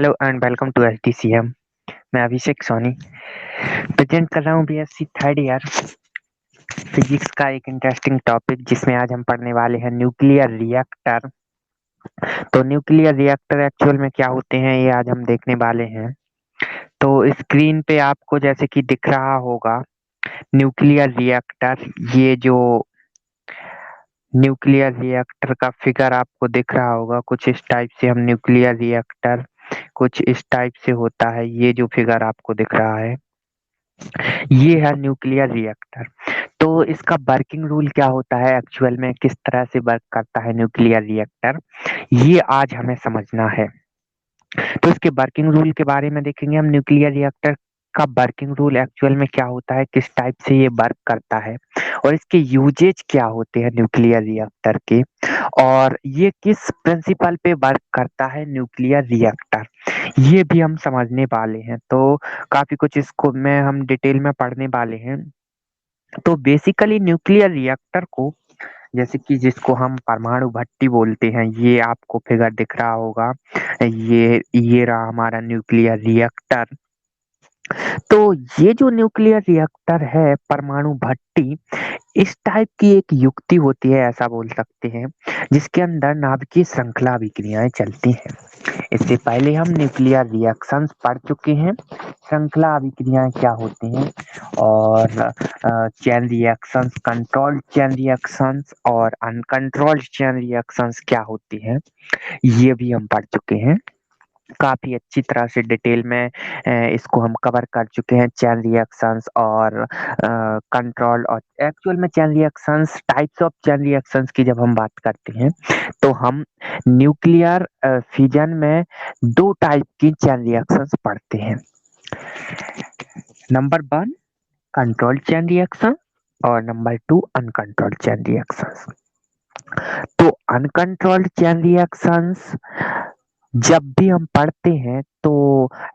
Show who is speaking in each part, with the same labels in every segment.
Speaker 1: Hello and welcome to STCM. मैं Abhishek Soni present कर रहा हूँ बीएससी थर्ड ईयर फिजिक्स का एक इंटरेस्टिंग टॉपिक जिसमें आज हम पढ़ने वाले हैं न्यूक्लियर रिएक्टर। तो न्यूक्लियर रिएक्टर एक्चुअल में क्या होते हैं ये आज हम देखने वाले हैं। तो स्क्रीन पे आपको जैसे कि दिख रहा होगा न्यूक्लियर रिएक्टर, ये जो न्यूक्लियर रिएक्टर का फिगर आपको दिख रहा होगा कुछ इस टाइप से। हम न्यूक्लियर रिएक्टर कुछ इस टाइप से होता है। ये जो फिगर आपको दिख रहा है ये है न्यूक्लियर रिएक्टर। तो इसका वर्किंग रूल क्या होता है, एक्चुअल में किस तरह से वर्क करता है न्यूक्लियर रिएक्टर, ये आज हमें समझना है। तो इसके वर्किंग रूल के बारे में देखेंगे हम। न्यूक्लियर रिएक्टर का वर्किंग रूल एक्चुअल में क्या होता है, किस टाइप से ये वर्क करता है और इसके यूजेज क्या होते हैं न्यूक्लियर रिएक्टर के, और ये किस प्रिंसिपल पे वर्क करता है न्यूक्लियर रिएक्टर, ये भी हम समझने वाले हैं। तो काफी कुछ इसको में हम डिटेल में पढ़ने वाले हैं। तो बेसिकली न्यूक्लियर रिएक्टर को, जैसे कि जिसको हम परमाणु भट्टी बोलते हैं, ये आपको फिगर दिख रहा होगा, ये रहा हमारा न्यूक्लियर रिएक्टर। तो ये जो न्यूक्लियर रिएक्टर है परमाणु भट्टी, इस टाइप की एक युक्ति होती है, ऐसा बोल सकते हैं, जिसके अंदर नाभिकीय श्रृंखला अभिक्रियाएं चलती हैं। इससे पहले हम न्यूक्लियर रिएक्शंस पढ़ चुके हैं, श्रृंखला अभिक्रियाएं क्या होती हैं, और chain reactions, controlled chain reactions और अनकंट्रोल्ड चेन रिएक्शंस क्या होती हैं, ये भी हम पढ़ चुके हैं। काफी अच्छी तरह से डिटेल में इसको हम कवर कर चुके हैं, चेन रिएक्शंस और कंट्रोल। और एक्चुअल में chain reactions, types of chain reactions की जब हम बात करते हैं तो हम न्यूक्लियर फिजन में दो टाइप की चेन रिएक्शंस पढ़ते हैं। Number one controlled chain reaction और number two uncontrolled chain reactions. तो अनकंट्रोल्ड चेन रिएक्शंस जब भी हम पढ़ते हैं तो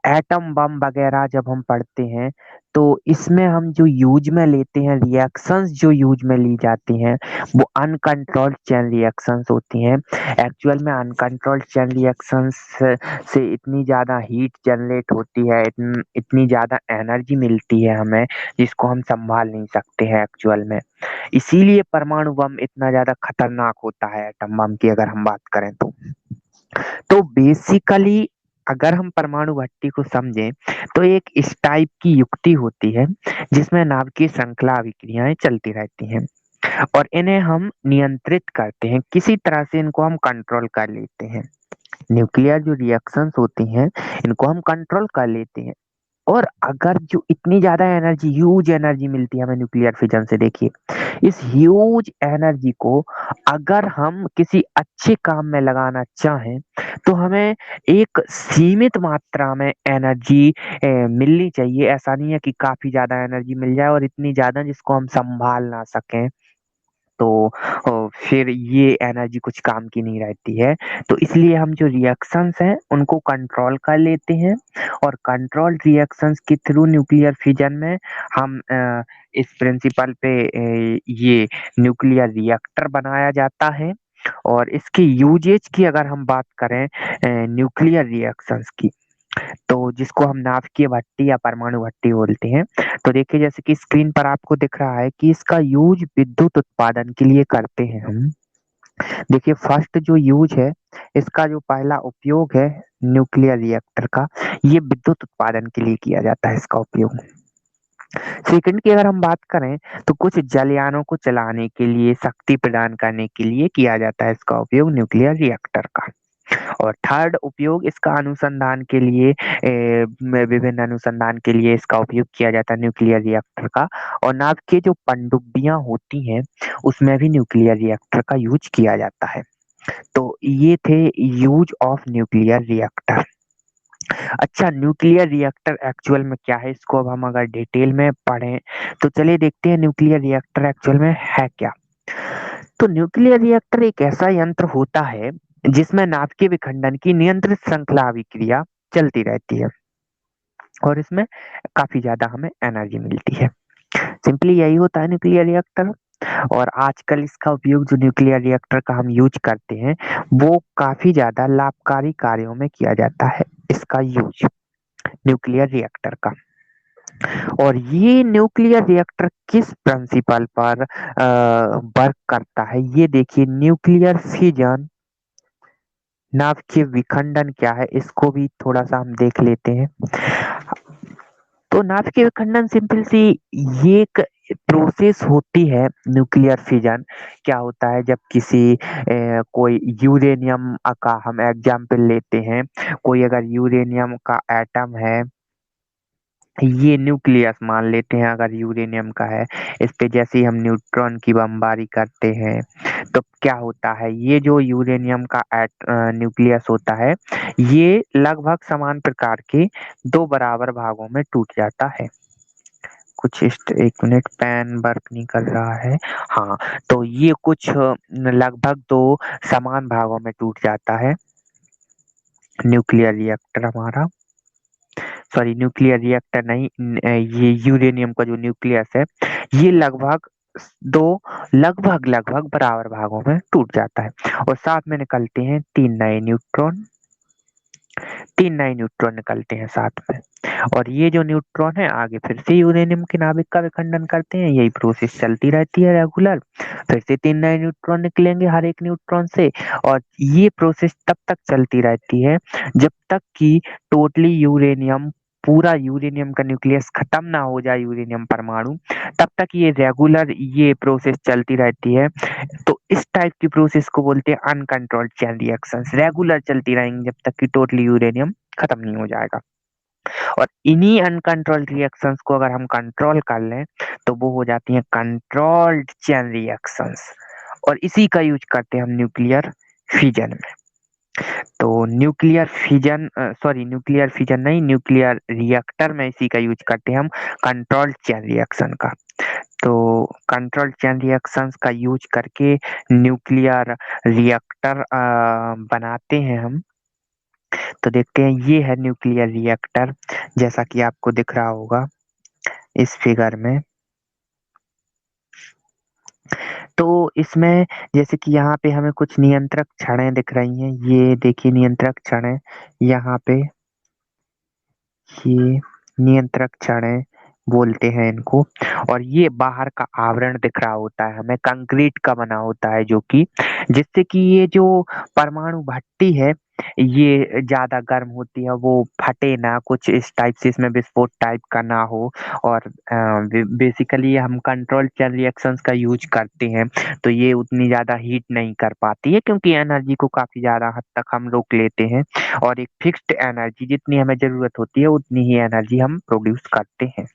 Speaker 1: एटम बम वगैरह जब हम पढ़ते हैं तो इसमें हम जो यूज में लेते हैं रिएक्शंस, जो यूज में ली जाती हैं वो अनकंट्रोल्ड चेन रिएक्शंस होती हैं। एक्चुअल में अनकंट्रोल्ड चेन रिएक्शंस से इतनी ज्यादा हीट जनरेट होती है, इतनी ज्यादा एनर्जी मिलती है हमें, जिसको हम संभाल नहीं सकते हैं एक्चुअल में। इसीलिए परमाणु बम इतना ज्यादा खतरनाक होता है, एटम बम की अगर हम बात करें तो बेसिकली अगर हम परमाणु भट्टी को समझें तो एक इस टाइप की युक्ति होती है जिसमें नाभिकीय श्रृंखला अभिक्रियाएं चलती रहती हैं और इन्हें हम नियंत्रित करते हैं, किसी तरह से इनको हम कंट्रोल कर लेते हैं। न्यूक्लियर जो रिएक्शंस होती हैं इनको हम कंट्रोल कर लेते हैं। और अगर जो इतनी ज्यादा एनर्जी, ह्यूज एनर्जी मिलती है हमें न्यूक्लियर फिजन से, देखिए इस ह्यूज एनर्जी को अगर हम किसी अच्छे काम में लगाना चाहें तो हमें एक सीमित मात्रा में एनर्जी मिलनी चाहिए। ऐसा नहीं है कि काफी ज्यादा एनर्जी मिल जाए और इतनी ज्यादा जिसको हम संभाल ना सकें, तो फिर ये एनर्जी कुछ काम की नहीं रहती है। तो इसलिए हम जो रिएक्शंस हैं उनको कंट्रोल कर लेते हैं और कंट्रोल रिएक्शंस के थ्रू न्यूक्लियर फिजन में हम इस प्रिंसिपल पे ये न्यूक्लियर रिएक्टर बनाया जाता है। और इसके यूजेज की अगर हम बात करें न्यूक्लियर रिएक्शंस की, तो जिसको हम नाभिकीय भट्टी या परमाणु भट्टी बोलते हैं, तो देखिए जैसे कि स्क्रीन पर आपको दिख रहा है कि इसका यूज विद्युत उत्पादन के लिए करते हैं हम। देखिए फर्स्ट जो यूज है, इसका जो पहला उपयोग है न्यूक्लियर रिएक्टर का, ये विद्युत उत्पादन के लिए किया जाता है इसका उपयोग। सेकंड की अगर हम बात करें तो कुछ जलयानों को चलाने के लिए, शक्ति प्रदान करने के लिए किया जाता है इसका उपयोग न्यूक्लियर रिएक्टर का। और थर्ड उपयोग इसका अनुसंधान के लिए, विभिन्न अनुसंधान के लिए इसका उपयोग किया जाता है न्यूक्लियर रिएक्टर का। और नाभ के जो पनडुब्बियां होती हैं उसमें भी न्यूक्लियर रिएक्टर का यूज किया जाता है। तो ये थे यूज ऑफ न्यूक्लियर रिएक्टर। अच्छा, न्यूक्लियर रिएक्टर एक्चुअल में क्या है, इसको अब हम अगर डिटेल में पढ़ें तो चलिए देखते हैं न्यूक्लियर रिएक्टर एक्चुअल में है क्या। तो न्यूक्लियर रिएक्टर एक ऐसा यंत्र होता है जिसमें नाभिकीय विखंडन की नियंत्रित श्रृंखला अभिक्रिया चलती रहती है और इसमें काफी ज्यादा हमें एनर्जी मिलती है। सिंपली यही होता है न्यूक्लियर रिएक्टर। और आजकल इसका उपयोग जो न्यूक्लियर रिएक्टर का हम यूज करते हैं वो काफी ज्यादा लाभकारी कार्यों में किया जाता है, इसका यूज न्यूक्लियर रिएक्टर का। और ये न्यूक्लियर रिएक्टर किस प्रिंसिपल पर वर्क करता है, ये देखिए, न्यूक्लियर फिजन, नाभिकीय विखंडन क्या है इसको भी थोड़ा सा हम देख लेते हैं। तो नाभिकीय विखंडन सिंपल सी ये एक प्रोसेस होती है न्यूक्लियर फिजन। क्या होता है जब किसी कोई यूरेनियम का हम एग्जाम्पल लेते हैं, कोई अगर यूरेनियम का एटम है, ये न्यूक्लियस मान लेते हैं अगर यूरेनियम का है, इस पे जैसे ही हम न्यूट्रॉन की बमबारी करते हैं तो क्या होता है, ये जो यूरेनियम का न्यूक्लियस होता है ये लगभग समान प्रकार के दो बराबर भागों में टूट जाता है। कुछ एक मिनट, पेन वर्क नहीं कर रहा है। हाँ, तो ये कुछ लगभग दो समान भागों में टूट जाता है न्यूक्लियर रिएक्टर हमारा। सॉरी, न्यूक्लियर रिएक्टर नहीं, ये यूरेनियम का जो न्यूक्लियस है ये लगभग दो लगभग लगभग बराबर भागों में टूट जाता है और साथ में निकलते हैं तीन नए न्यूट्रॉन निकलते हैं साथ में। और ये जो न्यूट्रॉन है आगे फिर से यूरेनियम के नाभिक का विखंडन करते हैं, यही प्रोसेस चलती रहती है रेगुलर। फिर से तीन नए न्यूट्रॉन निकलेंगे हर एक न्यूट्रॉन से, और ये प्रोसेस तब तक चलती रहती है जब तक कि टोटली यूरेनियम, पूरा यूरेनियम का न्यूक्लियस खत्म ना हो जाए, यूरेनियम परमाणु, तब तक ये रेगुलर ये प्रोसेस चलती रहती है। तो इस टाइप की प्रोसेस को बोलते हैं अनकंट्रोल्ड चेन रिएक्शंस, रेगुलर चलती रहेंगी जब तक कि टोटली यूरेनियम खत्म नहीं हो जाएगा। और इन्हीं अनकंट्रोल्ड रिएक्शंस को अगर हम कंट्रोल कर लें तो वो हो जाती हैं कंट्रोल्ड चेन रिएक्शंस, और इसी का यूज करते हैं हम न्यूक्लियर फिजन में। तो न्यूक्लियर फिजन नहीं, न्यूक्लियर रिएक्टर में इसी का यूज करते हैं हम कंट्रोल्ड चेन रिएक्शन का। तो कंट्रोल चेन रिएक्शंस का यूज करके न्यूक्लियर रिएक्टर बनाते हैं हम। तो देखते हैं, ये है न्यूक्लियर रिएक्टर जैसा कि आपको दिख रहा होगा इस फिगर में। तो इसमें जैसे कि यहाँ पे हमें कुछ नियंत्रक छड़ें दिख रही हैं, ये देखिए नियंत्रक छड़ें यहाँ पे, ये नियंत्रक छड़ें बोलते हैं इनको। और ये बाहर का आवरण दिख रहा होता है हमें, कंक्रीट का बना होता है, जो कि जिससे कि ये जो परमाणु भट्टी है ये ज्यादा गर्म होती है, वो फटे ना, कुछ इस टाइप से इसमें विस्फोट टाइप का ना हो। और बेसिकली हम कंट्रोल चेन रिएक्शंस का यूज करते हैं तो ये उतनी ज्यादा हीट नहीं कर पाती है, क्योंकि एनर्जी को काफी ज्यादा हद तक हम रोक लेते हैं, और एक फिक्स्ड एनर्जी, जितनी हमें जरूरत होती है उतनी ही एनर्जी हम प्रोड्यूस करते हैं।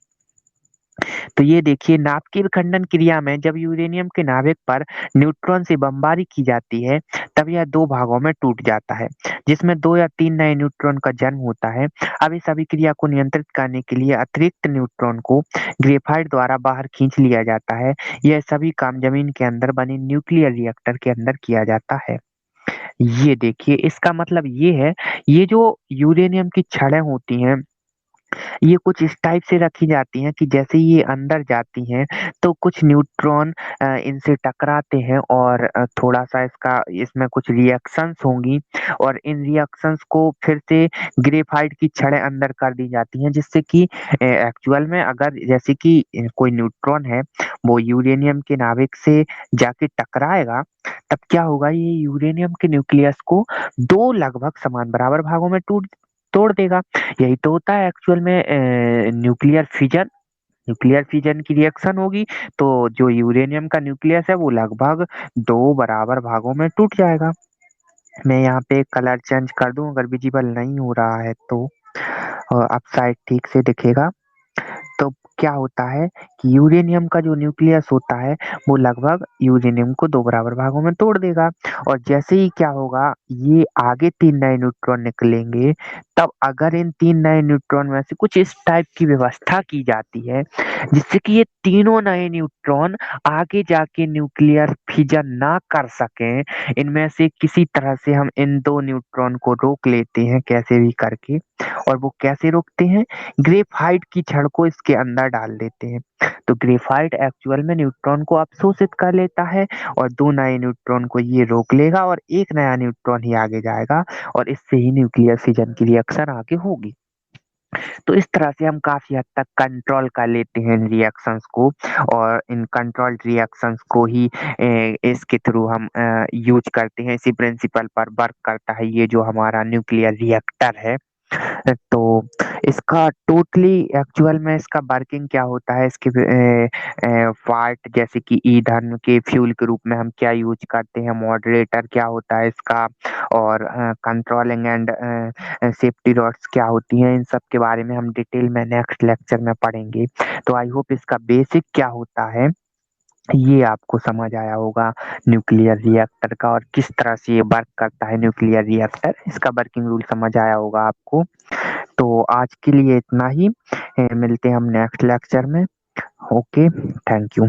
Speaker 1: तो ये देखिए, नाभिकीय विखंडन क्रिया में जब यूरेनियम के नाभिक पर न्यूट्रॉन से बमबारी की जाती है तब यह दो भागों में टूट जाता है, जिसमें दो या तीन नए न्यूट्रॉन का जन्म होता है। अब इस अभिक्रिया को नियंत्रित करने के लिए अतिरिक्त न्यूट्रॉन को ग्रेफाइट द्वारा बाहर खींच लिया जाता है। यह सभी काम जमीन के अंदर बने न्यूक्लियर रिएक्टर के अंदर किया जाता है। ये देखिए, इसका मतलब ये है, ये जो यूरेनियम की छड़ें होती हैं ये कुछ इस टाइप से रखी जाती हैं कि जैसे ये अंदर जाती हैं तो कुछ न्यूट्रॉन इनसे टकराते हैं, और थोड़ा सा इसका इसमें कुछ रिएक्शंस होंगी, और इन रिएक्शंस को फिर से ग्रेफाइट की छड़ें अंदर कर दी जाती हैं, जिससे कि एक्चुअल में अगर जैसे कि कोई न्यूट्रॉन है वो यूरेनियम के नाभिक से जाके टकराएगा, तब क्या होगा, ये यूरेनियम के न्यूक्लियस को दो लगभग समान बराबर भागों में टूट तोड़ देगा। यही तो होता है एक्चुअल में न्यूक्लियर फिजन की रिएक्शन होगी तो जो यूरेनियम का न्यूक्लियस है वो लगभग दो बराबर भागों में टूट जाएगा। मैं यहाँ पे कलर चेंज कर दूं अगर विजिबल नहीं हो रहा है तो, अब शायद ठीक से दिखेगा। तो क्या होता है कि यूरेनियम का जो न्यूक्लियस होता है वो लगभग यूरेनियम को दो बराबर भागों में तोड़ देगा, और जैसे ही क्या होगा, ये आगे तीन नए न्यूट्रॉन निकलेंगे, तब अगर इन 3 नए न्यूट्रॉन में से कुछ इस टाइप की व्यवस्था की जाती है जिससे कि ये तीनों नए न्यूट्रॉन आगे जाके न्यूक्लियर फिजन ना कर सकें, इनमें से किसी तरह से हम इन 2 न्यूट्रॉन को रोक लेते हैं कैसे भी करके। और वो कैसे रोकते हैं? ग्रेफाइट की छड़ को इसके अंदर डाल देते हैं। तो ग्रेफाइट एक्चुअल में न्यूट्रॉन को अवशोषित कर लेता है और 2 नए न्यूट्रॉन को ये रोक लेगा और एक नया न्यूट्रॉन ही आगे जाएगा और इससे ही न्यूक्लियर फिजन की रिएक्शन आगे होगी। तो इस तरह से हम काफी हद तक कंट्रोल कर लेते हैं इन रिएक्शंस को, और इन कंट्रोल रिएक्शंस को ही इसके थ्रू हम यूज करते हैं। इसी प्रिंसिपल पर वर्क करता है ये जो हमारा न्यूक्लियर रिएक्टर है। तो इसका टोटली एक्चुअल में इसका वर्किंग क्या होता है, इसके पार्ट जैसे कि ईंधन के फ्यूल के रूप में हम क्या यूज करते हैं, मॉडरेटर क्या होता है इसका, और कंट्रोलिंग एंड सेफ्टी रॉड्स क्या होती हैं, इन सब के बारे में हम डिटेल में नेक्स्ट लेक्चर में पढ़ेंगे। तो आई होप इसका बेसिक क्या होता है ये आपको समझ आया होगा न्यूक्लियर रिएक्टर का, और किस तरह से ये वर्क करता है न्यूक्लियर रिएक्टर, इसका वर्किंग रूल समझ आया होगा आपको। तो आज के लिए इतना ही, मिलते हैं हम नेक्स्ट लेक्चर में। Okay, thank you.